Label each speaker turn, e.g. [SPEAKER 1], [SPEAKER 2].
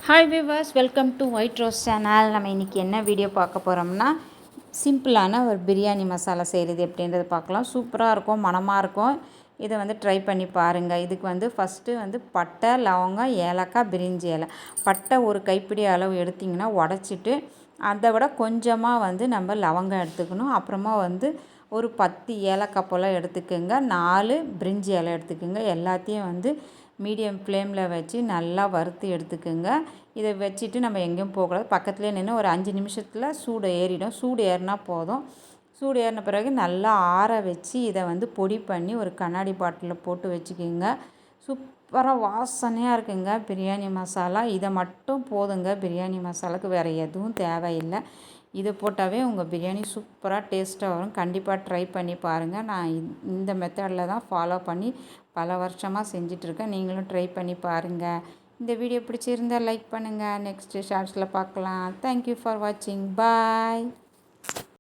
[SPEAKER 1] Hi viewers, welcome to white rose channel. நம்ம இன்றைக்கி என்ன வீடியோ பார்க்க போகிறோம்னா, சிம்பிளான ஒரு பிரியாணி மசாலா செய்கிறது எப்படின்றது பார்க்கலாம். சூப்பராக இருக்கும், மணமாக இருக்கும். இதை வந்து ட்ரை பண்ணி பாருங்கள். இதுக்கு வந்து ஃபஸ்ட்டு பட்டை, லவங்கம், ஏலக்காய், பிரிஞ்சி இலை. பட்டை ஒரு கைப்பிடி அளவு எடுத்திங்கன்னா உடச்சிட்டு, அதை விட கொஞ்சமாக நம்ம லவங்கம் எடுத்துக்கணும். அப்புறமா ஒரு 10 ஏலக்காய் போல் எடுத்துக்கோங்க. 4 பிரிஞ்சி இலை எடுத்துக்கோங்க. எல்லாத்தையும் மீடியம் ஃப்ளேமில் வச்சு நல்லா வறுத்து எடுத்துக்கோங்க. இதை வச்சுட்டு நம்ம எங்கேயும் போகக்கூடாது. பக்கத்துலேயே நின்று ஒரு 5 நிமிஷத்தில் சூடு ஏறிடும். சூடு ஏறினா போதும். சூடு ஏறின பிறகு நல்லா ஆற வச்சு இதை பொடி பண்ணி ஒரு கண்ணாடி பாட்டிலில் போட்டு வச்சுக்கோங்க. சூப்பராக வாசனையாக இருக்குங்க பிரியாணி மசாலா. இதை மட்டும் போதுங்க பிரியாணி மசாலாவுக்கு, வேறு எதுவும் தேவையில்லை. இதை போட்டாவே உங்கள் பிரியாணி சூப்பராக டேஸ்ட்டாக வரும். கண்டிப்பாக ட்ரை பண்ணி பாருங்கள். நான் இந்த மெத்தடில் தான் ஃபாலோ பண்ணி பல வருஷமாக செஞ்சிட்ருக்கேன். நீங்களும் ட்ரை பண்ணி பாருங்கள். இந்த வீடியோ பிடிச்சிருந்தால் லைக் பண்ணுங்கள். நெக்ஸ்ட்டு ஷார்ட்ஸில் பார்க்கலாம். தேங்க்யூ ஃபார் வாட்சிங். பாய்.